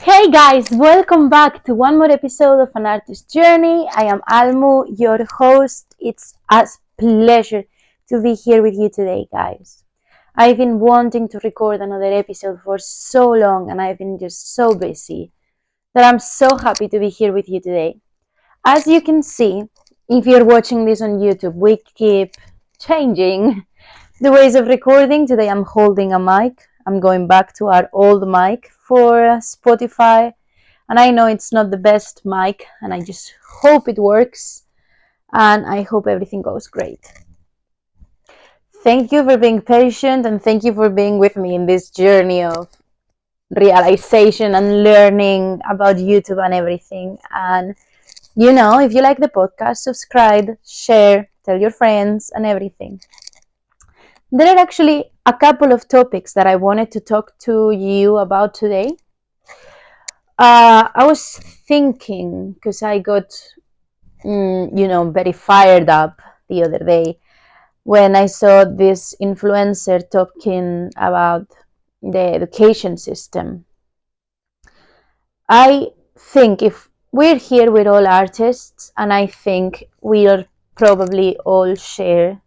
Hey guys, welcome back to one more episode of An Artist Journey. I am Almu, your host. It's a pleasure to be here with you today, guys. I've been wanting to record another episode for so long and I've been just so busy that I'm so happy to be here with you today. As you can see, if you're watching this on YouTube, we keep changing the ways of recording. Today I'm holding a mic. I'm going back to our old mic for Spotify. And I know it's not the best mic, and I just hope it works. And I hope everything goes great. Thank you for being patient, and thank you for being with me in this journey of realization and learning about YouTube and everything. And if you like the podcast, subscribe, share, tell your friends, and everything. There are actually a couple of topics that I wanted to talk to you about today. I was thinking, because I got, very fired up the other day when I saw this influencer talking about the education system. I think if we're here, we're all artists, and I think we'll probably all share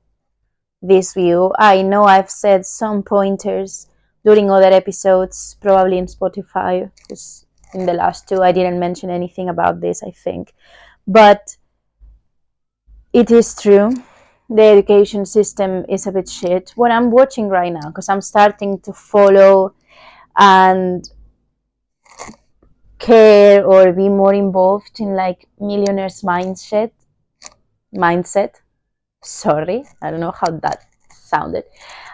this view. I know I've said some pointers during other episodes, probably in Spotify, because in the last two I didn't mention anything about this, I think. But it is true. The education system is a bit shit. What I'm watching right now, because I'm starting to follow and care or be more involved in like millionaires mindset. Sorry, I don't know how that sounded.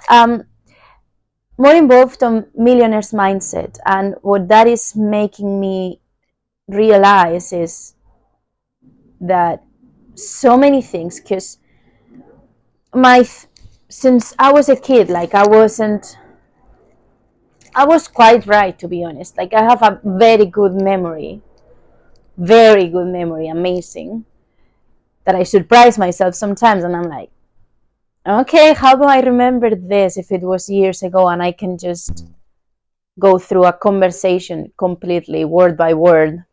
Um, More involved on millionaires mindset, and what that is making me realize is that so many things, because since I was a kid, like I was quite right, to be honest. Like I have a very good memory, amazing, that I surprise myself sometimes, and I'm like, okay, how do I remember this if it was years ago, and I can just go through a conversation completely, word by word.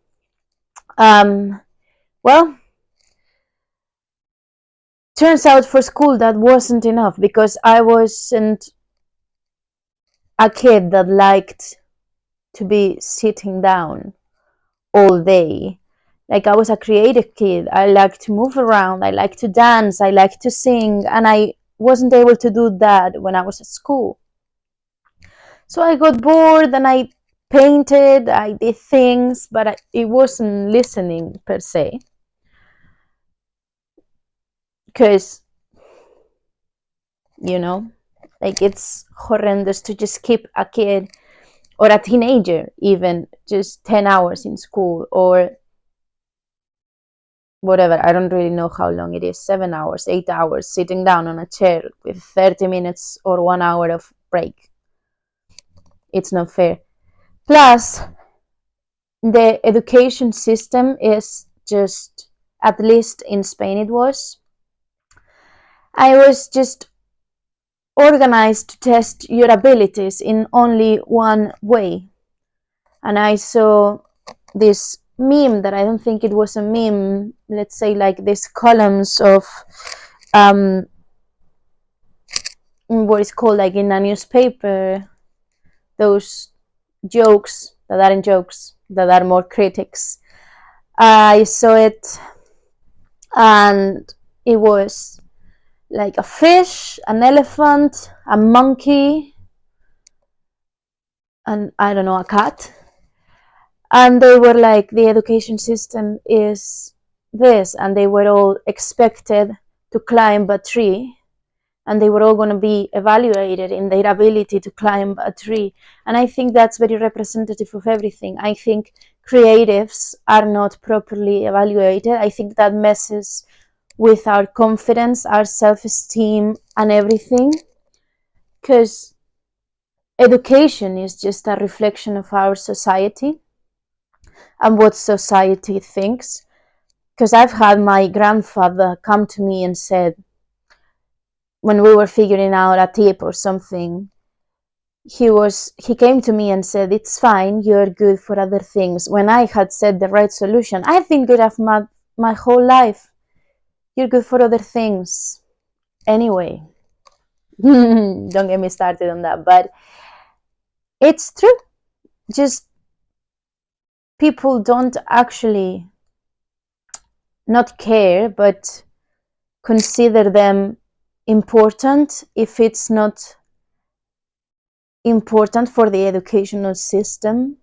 Um, well, turns out for school that wasn't enough because I wasn't a kid that liked to be sitting down all day. Like I was a creative kid. I liked to move around. I liked to dance. I liked to sing. And I wasn't able to do that when I was at school. So I got bored and I painted. I did things, but it wasn't listening per se. Because, like it's horrendous to just keep a kid or a teenager even just 10 hours in school or whatever. I don't really know how long it is, 7 hours, 8 hours sitting down on a chair with 30 minutes or 1 hour of break. It's not fair. Plus, the education system is just, at least in Spain it was, I was just organized to test your abilities in only one way. And I saw this meme that I don't think it was a meme, let's say like these columns of what is called like in a newspaper, those jokes that aren't jokes, that are more critics. I saw it and it was like a fish, an elephant, a monkey, and I don't know, a cat. And they were like, the education system is this, and they were all expected to climb a tree, and they were all going to be evaluated in their ability to climb a tree. And I think that's very representative of everything. I think creatives are not properly evaluated. I think that messes with our confidence, our self-esteem, and everything, because education is just a reflection of our society and what society thinks. Because I've had my grandfather come to me and said, when we were figuring out a tip or something, he came to me and said, it's fine, you're good for other things, when I had said the right solution. I've been good at math my whole life. You're good for other things. Anyway, don't get me started on that, but it's true. Just people don't actually not care, but consider them important if it's not important for the educational system.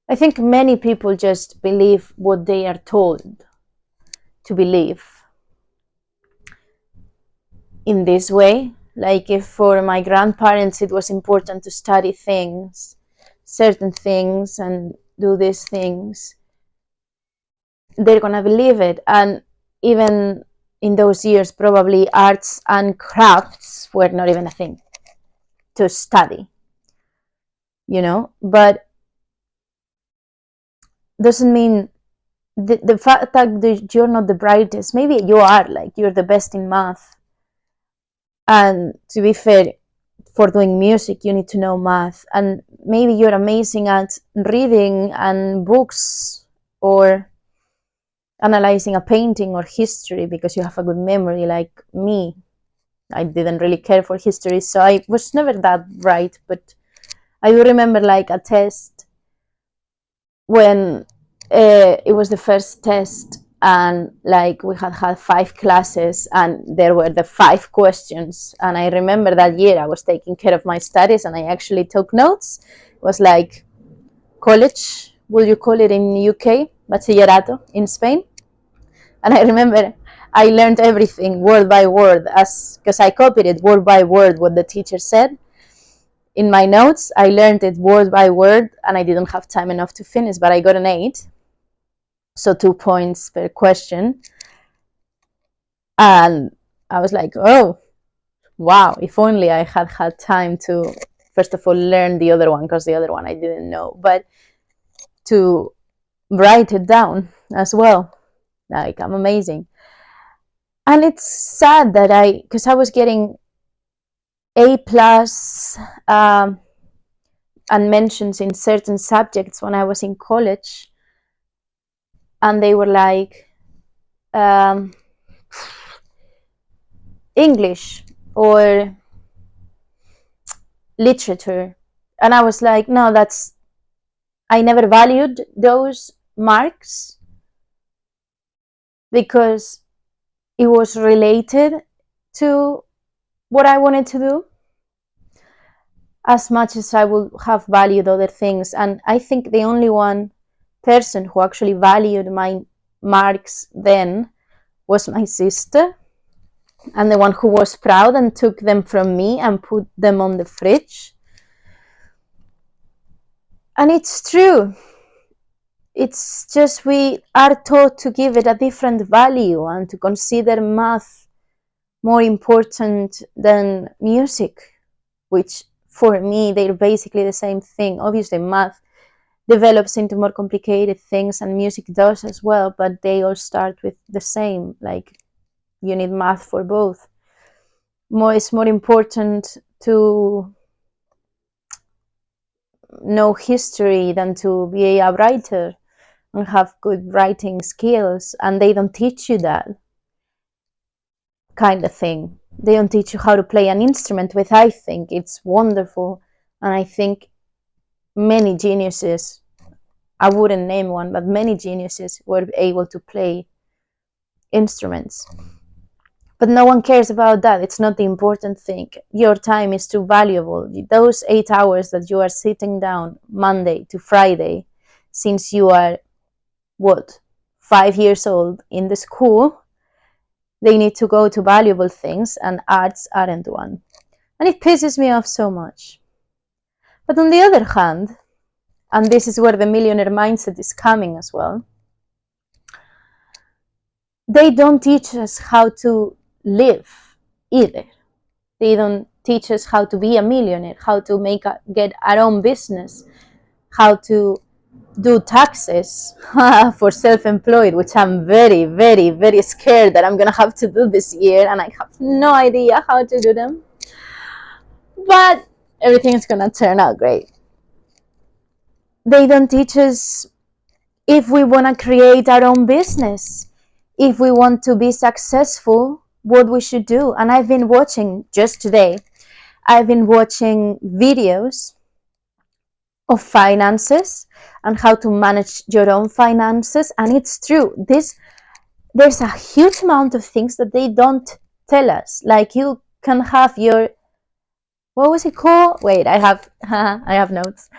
I think many people just believe what they are told to believe in this way. Like if for my grandparents it was important to study things, certain things, and do these things, they're gonna believe it. And even in those years, probably arts and crafts were not even a thing to study, but doesn't mean the fact that you're not the brightest. Maybe you are, like you're the best in math, and to be fair, for doing music you need to know math, and maybe you're amazing at reading and books or analyzing a painting or history because you have a good memory, like me. I didn't really care for history, so I was never that bright, but I do remember like a test when it was the first test, and like we had 5 classes and there were the 5 questions, and I remember that year I was taking care of my studies and I actually took notes. It was like college, would you call it in UK, bachillerato in Spain. And I remember I learned everything word by word, as because I copied it word by word what the teacher said in my notes. I learned it word by word, and I didn't have time enough to finish, but I got an 8, so 2 points per question. And I was like, oh wow, if only I had time to first of all learn the other one, because the other one I didn't know, but to write it down as well. Like, I'm amazing. And it's sad that because I was getting A plus and mentions in certain subjects when I was in college, and they were like English or literature, and I was like, no, I never valued those marks because it was related to what I wanted to do as much as I would have valued other things. And I think the only one person who actually valued my marks then was my sister, and the one who was proud and took them from me and put them on the fridge. And it's true. It's just we are taught to give it a different value and to consider math more important than music, which for me they're basically the same thing. Obviously math develops into more complicated things and music does as well, but they all start with the same, like you need math for both. It's more important to know history than to be a writer and have good writing skills, and they don't teach you that kind of thing. They don't teach you how to play an instrument, which I think it's wonderful, and I think many geniuses, I wouldn't name one, but many geniuses were able to play instruments. But no one cares about that. It's not the important thing. Your time is too valuable. Those 8 hours that you are sitting down Monday to Friday, since you are 5 years old in the school, they need to go to valuable things, and arts aren't one. And it pisses me off so much. But on the other hand, and this is where the millionaire mindset is coming as well, they don't teach us how to live either. They don't teach us how to be a millionaire, how to get our own business, how to do taxes for self-employed, which I'm very, very, very scared that I'm gonna have to do this year, and I have no idea how to do them. But everything is gonna turn out great. They don't teach us if we want to create our own business, if we want to be successful, what we should do. And I've been watching, just today, I've been watching videos of finances and how to manage your own finances. And it's true, there's a huge amount of things that they don't tell us. Like, you can have your, what was it called? Wait, I have I have notes.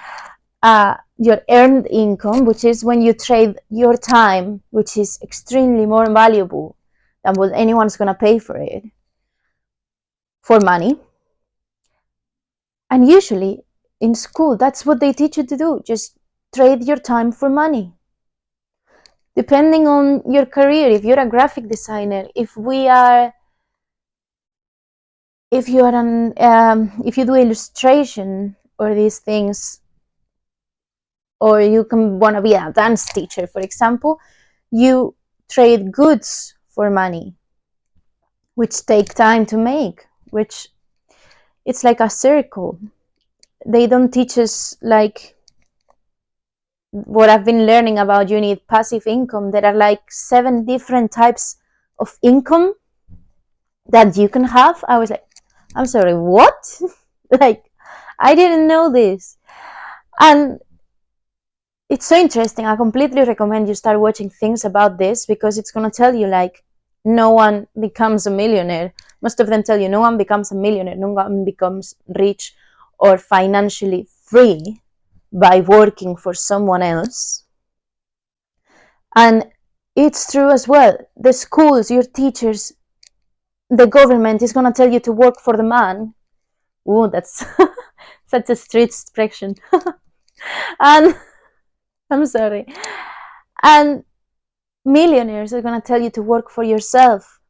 Your earned income, which is when you trade your time, which is extremely more valuable than what anyone's gonna pay for it, for money. And usually in school, that's what they teach you to do. Just trade your time for money. Depending on your career, if you're a graphic designer, if you are if you do illustration or these things, or you can want to be a dance teacher, for example, you trade goods for money, which take time to make, which it's like a circle. They don't teach us, like what I've been learning about, you need passive income. There are like 7 different types of income that you can have. I was like, I'm sorry, what? Like, I didn't know this. And it's so interesting. I completely recommend you start watching things about this, because it's going to tell you, like, no one becomes a millionaire. Most of them tell you no one becomes a millionaire, no one becomes rich or financially free by working for someone else. And it's true as well. The schools, your teachers, the government is going to tell you to work for the man. Ooh, that's such a street expression. And I'm sorry. And millionaires are going to tell you to work for yourself.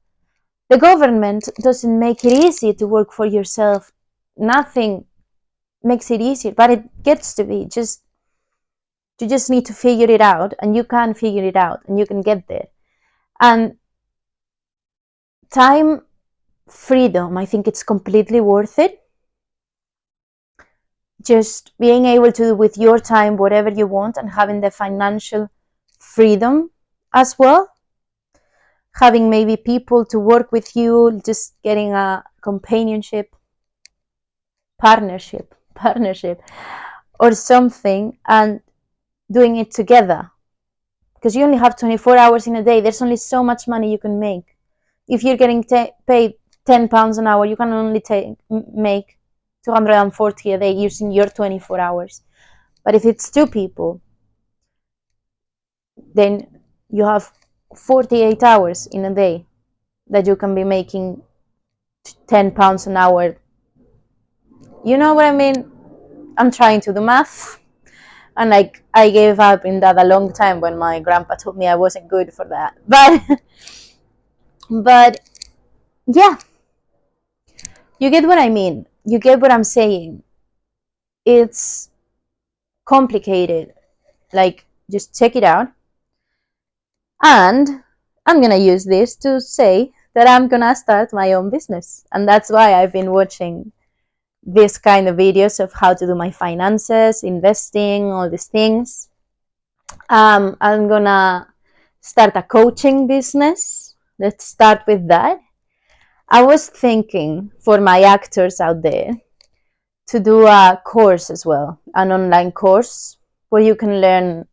The government doesn't make it easy to work for yourself. Nothing makes it easier, but it gets to be. You just need to figure it out, and you can figure it out, and you can get there. And time freedom, I think it's completely worth it. Just being able to do with your time whatever you want, and having the financial freedom as well. Having maybe people to work with you, just getting a companionship, partnership, or something, and doing it together. Because you only have 24 hours in a day. There's only so much money you can make. If you're getting paid £10 an hour, you can only make 240 a day using your 24 hours. But if it's 2 people, then you have 48 hours in a day that you can be making £10 an hour. You know what I mean? I'm trying to do math, and like, I gave up in that a long time when my grandpa told me I wasn't good for that. But yeah, you get what I mean. You get what I'm saying. It's complicated. Like, just check it out. And I'm gonna use this to say that I'm gonna start my own business, and that's why I've been watching this kind of videos of how to do my finances, investing, all these things. I'm gonna start a coaching business. Let's start with that. I was thinking, for my actors out there, to do a course as well, an online course where you can learn.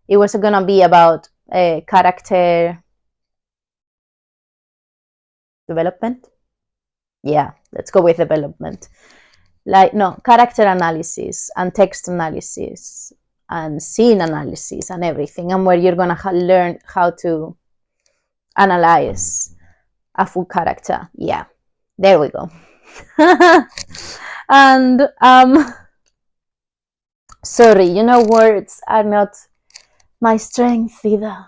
It was gonna be about character development. Yeah, let's go with development. Like, no, character analysis and text analysis and scene analysis and everything, and where you're gonna learn how to analyze a full character. Yeah, there we go. And sorry, words are not my strength either,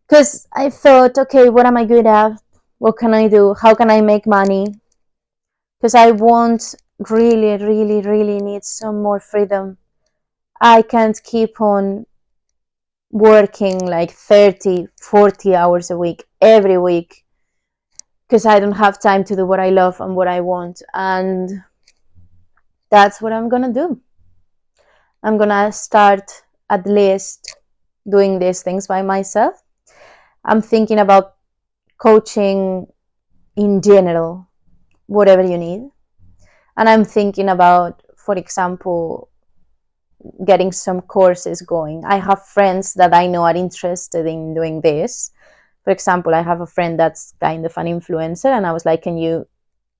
because I thought, okay, what am I good at? What can I do? How can I make money? Because I want really need some more freedom. I can't keep on working like 30-40 hours a week every week, because I don't have time to do what I love and what I want. And that's what I'm gonna do. I'm gonna start at least doing these things by myself. I'm thinking about coaching in general, whatever you need. And I'm thinking about, for example, getting some courses going. I have friends that I know are interested in doing this. For example, I have a friend that's kind of an influencer, and I was like, can you,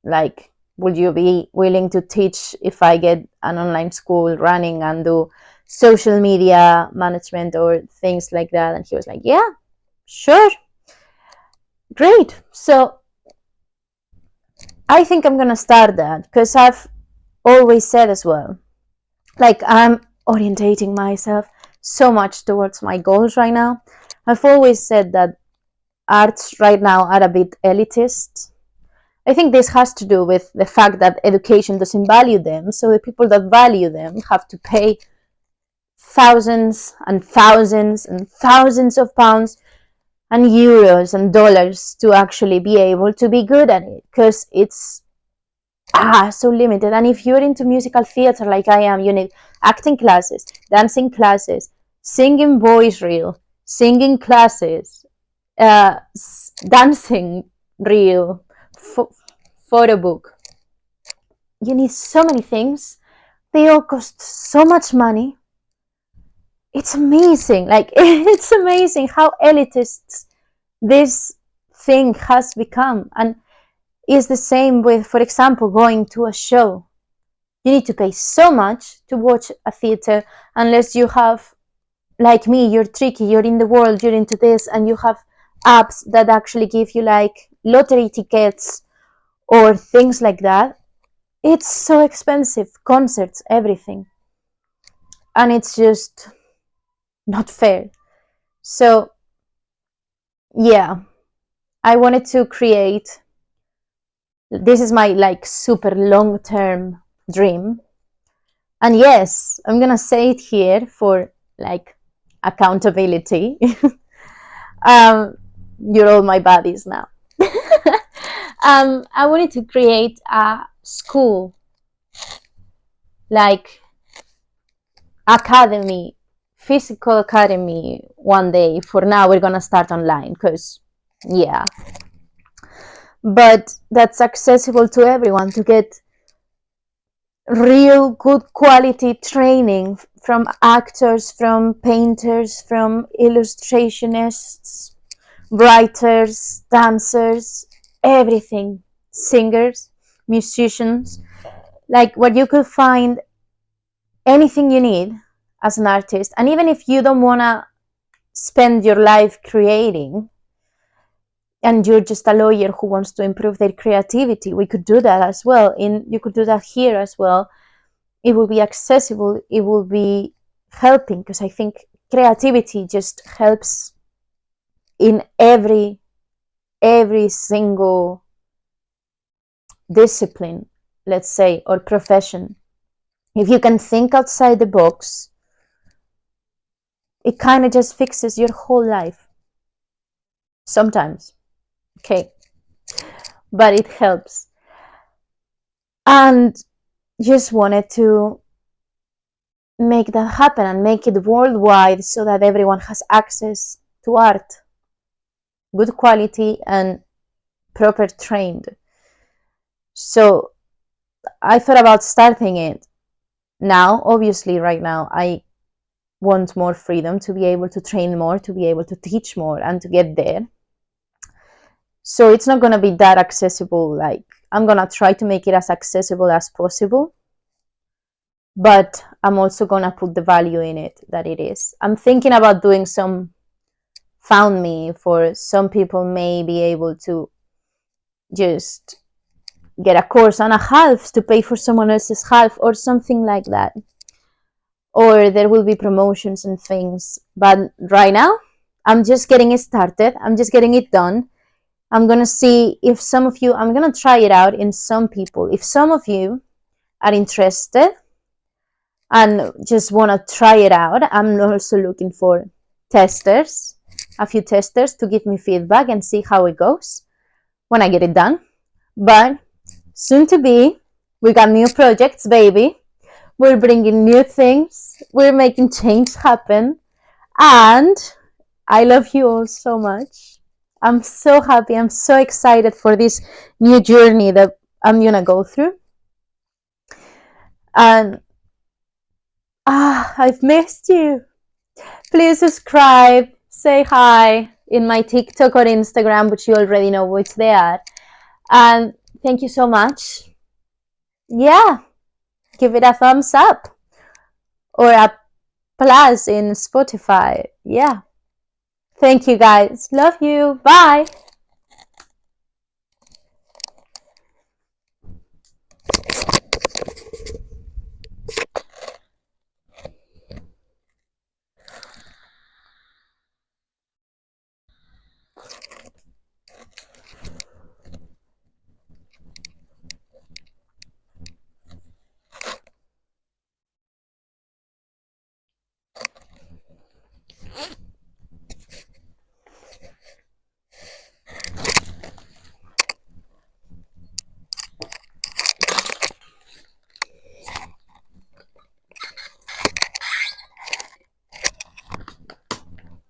like, would you be willing to teach if I get an online school running and do social media management or things like that? And he was like, yeah, sure, great. So I think I'm gonna start that, because I've always said as well, like, I'm orientating myself so much towards my goals right now. I've always said that arts right now are a bit elitist. I think this has to do with the fact that education doesn't value them, so the people that value them have to pay thousands and thousands and thousands of pounds and euros and dollars to actually be able to be good at it, because it's so limited. And if you're into musical theater like I am, you need acting classes, dancing classes, singing voice reel, singing classes, dancing reel, photo book. You need so many things. They all cost so much money. It's amazing. Like, it's amazing how elitist this thing has become. And it's the same with, for example, going to a show. You need to pay so much to watch a theater, unless you have, like me, you're tricky, you're in the world, you're into this, and you have apps that actually give you like lottery tickets or things like that. It's so expensive, concerts, everything. And it's just not fair. So, yeah, I wanted to create, this is my like super long-term dream. And yes, I'm gonna say it here for like accountability. You're all my buddies now. I wanted to create a school, like academy, physical academy one day. For now, we're gonna start online, because yeah, but that's accessible to everyone, to get real good quality training from actors, from painters, from illustrationists, writers, dancers, everything, singers, musicians, like what you could find, anything you need as an artist. And even if you don't want to spend your life creating, and you're just a lawyer who wants to improve their creativity, we could do that as well. You could do that here as well. It will be accessible, it will be helping, because I think creativity just helps in every single discipline, let's say, or profession. If you can think outside the box, it kind of just fixes your whole life. Sometimes, okay, but it helps. And just wanted to make that happen and make it worldwide, so that everyone has access to art, good quality and proper trained. So I thought about starting it now. Obviously, right now I want more freedom to be able to train more, to be able to teach more, and to get there. So it's not going to be that accessible. Like, I'm going to try to make it as accessible as possible, but I'm also going to put the value in it that it is. I'm thinking about doing some found me, for some people may be able to just get a course and a half to pay for someone else's half, or something like that. Or there will be promotions and things. But right now, I'm just getting it started. I'm just getting it done. I'm going to see if some of you, I'm going to try it out in some people. If some of you are interested and just want to try it out, I'm also looking for testers, a few testers to give me feedback and see how it goes when I get it done. But soon to be, we got new projects, baby. We're bringing new things. We're making change happen. And I love you all so much. I'm so happy. I'm so excited for this new journey that I'm going to go through. And I've missed you. Please subscribe, say hi in my TikTok or Instagram, which you already know which they are. And thank you so much. Yeah, give it a thumbs up or a plus in Spotify. Yeah. Thank you guys. Love you. Bye.